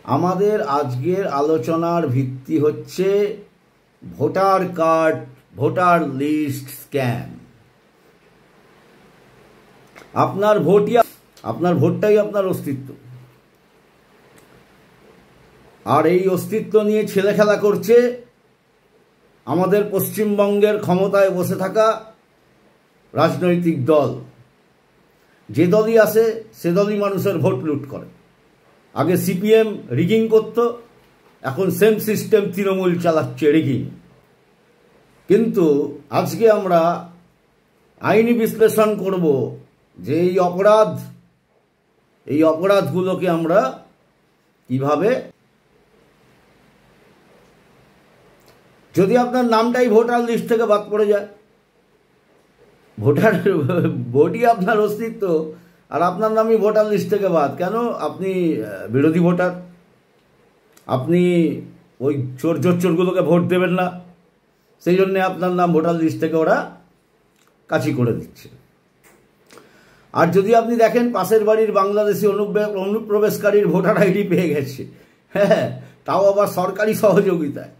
আমাদের আজকের আলোচনার ভিত্তি হচ্ছে voter card, voter list scam. আপনার ভোটটাই আপনার অস্তিত্ব, আর এই অস্তিত্ব নিয়ে ছেলেখেলা করছে আমাদের পশ্চিমবঙ্গের ক্ষমতায় বসে থাকা রাজনৈতিক দল। যে দলই আসে সে দলই মানুষের ভোট লুট করে। আগে সিপিএম রিগিং করত, এখন সেম সিস্টেম তৃণমূল চালাচ্ছে রিগিং। কিন্তু আজকে আমরা আইনি বিশ্লেষণ করব যে এই অপরাধগুলোকে আমরা কিভাবে, যদি আপনার নামটাই ভোটার লিস্ট থেকে বাদ পড়ে যায়, ভোটই আপনার অস্তিত্ব আর আপনার নামই ভোটার লিস্ট থেকে বাদ, কেন? আপনি বিরোধী ভোটার, আপনি ওই চোরগুলোকে ভোট দেবেন না, সেই জন্যে আপনার নাম ভোটার লিস্ট থেকে ওরা কাচি করে দিচ্ছে। আর যদি আপনি দেখেন পাশের বাড়ির বাংলাদেশি অনুপ্রবেশকারীর ভোটার আইডি পেয়ে গেছে, হ্যাঁ, তাও আবার সরকারি সহযোগিতায়।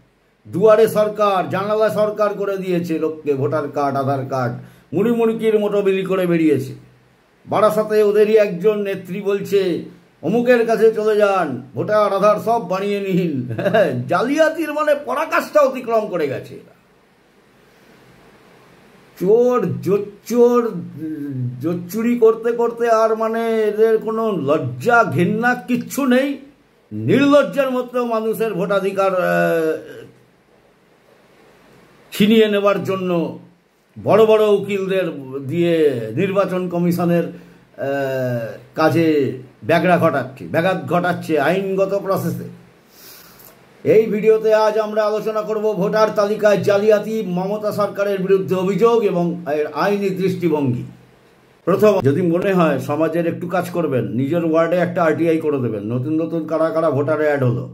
দুয়ারে সরকার, জানালা সরকার করে দিয়েছে লোককে ভোটার কার্ড, আধার কার্ড মুড়িমুড়কির মতো বিলি করে বেরিয়েছে। বারাসাতে ওদেরই একজন নেত্রী বলছে অমুকের কাছে চলে যান, ভোটার আধার সব বানিয়ে নিন। জালিয়াতির মানে পরাকাষ্ঠা অতিক্রম করে গেছে। জোচ্চুরি করতে করতে আর মানে এদের কোনো লজ্জা ঘেন্না কিচ্ছু নেই। নির্লজ্জার মতো মানুষের ভোটাধিকার ছিনিয়ে নেবার জন্য বড় বড় উকিলদের দিয়ে নির্বাচন কমিশনের কাজে ব্যাঘাত ঘটাচ্ছে আইনগত প্রসেসে। এই ভিডিওতে আজ আমরা আলোচনা করব ভোটার তালিকায় জালিয়াতি, মমতা সরকারের বিরুদ্ধে অভিযোগ এবং এর আইনি দৃষ্টিভঙ্গি। প্রথম, যদি মনে হয় সমাজের একটু কাজ করবেন, নিজের ওয়ার্ডে একটা আরটিআই করে দেবেন। নতুন কারা ভোটারে অ্যাড হলো।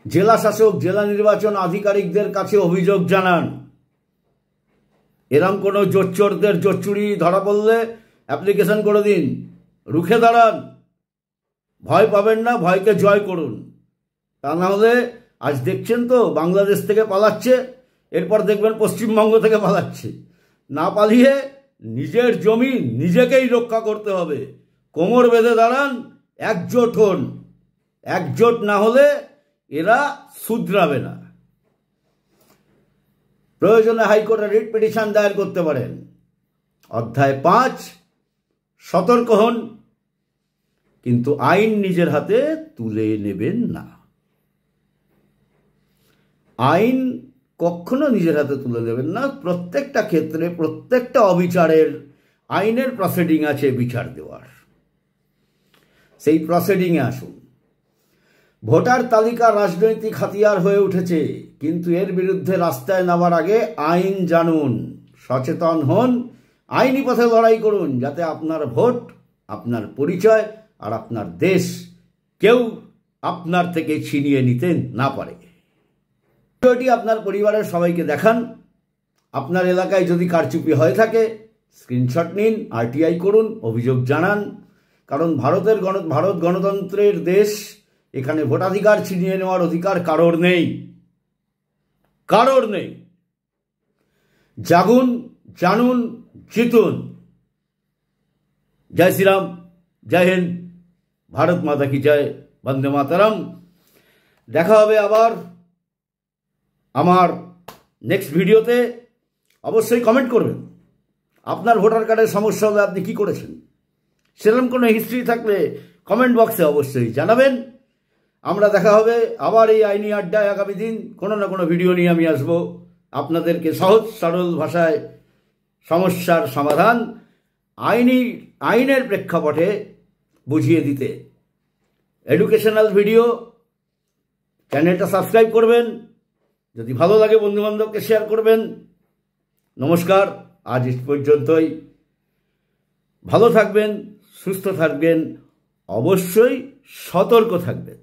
জেলা শাসক, জেলা নির্বাচন আধিকারিকদের কাছে অভিযোগ জানান। এরম কোনো জোচ্চুরি ধরা পড়লে অ্যাপ্লিকেশন করে দিন, রুখে দাঁড়ান, ভয় পাবেন না, ভয়কে জয় করুন। তা না হলে আজ দেখছেন তো বাংলাদেশ থেকে পালাচ্ছে, এরপর দেখবেন পশ্চিমবঙ্গ থেকে পালাচ্ছে। না পালিয়ে নিজের জমি নিজেকেই রক্ষা করতে হবে। কোমর বেঁধে দাঁড়ান, একজোট হন। একজোট না হলে এরা শুধরাবে না। প্রয়োজনে হাইকোর্টে রিট পিটিশন দায়ের করতে পারেন। অধ্যায় 5, সতর্ক হন, কিন্তু আইন নিজের হাতে তুলে নেবেন না। আইন কখনো নিজের হাতে তুলে নেবেন না। প্রত্যেকটা ক্ষেত্রে, প্রত্যেকটা অবিচারের আইনের প্রসিডিং আছে বিচার দেওয়ার। সেই প্রসিডিংয়ে আসুন। ভোটার তালিকা রাজনৈতিক হাতিয়ার হয়ে উঠেছে, কিন্তু এর বিরুদ্ধে রাস্তায় নামার আগে আইন জানুন, সচেতন হন, আইনি পথে লড়াই করুন, যাতে আপনার ভোট, আপনার পরিচয় আর আপনার দেশ কেউ আপনার থেকে ছিনিয়ে নিতে না পারে। ভিডিওটি আপনার পরিবারের সবাইকে দেখান। আপনার এলাকায় যদি কারচুপি হয়ে থাকে স্ক্রিনশট নিন, আরটিআই করুন, অভিযোগ জানান। কারণ ভারত গণতন্ত্রের দেশ, এখানে ভোটাধিকার ছিনিয়ে নেওয়ার অধিকার কারোর নেই। জাগুন, জানুন, জিতুন। জয় শ্রীরাম, জয় হিন্দ, ভারত মাতা কি জয়, বন্দে মাতরম। দেখা হবে আবার আমার নেক্সট ভিডিওতে। অবশ্যই কমেন্ট করবেন আপনার ভোটার কার্ডের সমস্যা হলে আপনি কি করেছেন। সেরকম কোনো হিস্ট্রি থাকলে কমেন্ট বক্সে অবশ্যই জানাবেন। আমরা দেখা হবে আবার এই আইনি আড্ডায়। আগামী দিন কোনো না কোনো ভিডিও নিয়ে আমি আসবো, আপনাদেরকে সহজ সরল ভাষায় সমস্যার সমাধান আইনের প্রেক্ষাপটে বুঝিয়ে দিতে। Educational video. চ্যানেলটা সাবস্ক্রাইব করবেন, যদি ভালো লাগে বন্ধুবান্ধবকে শেয়ার করবেন। নমস্কার, আজ এই পর্যন্তই। ভালো থাকবেন, সুস্থ থাকবেন, অবশ্যই সতর্ক থাকবেন।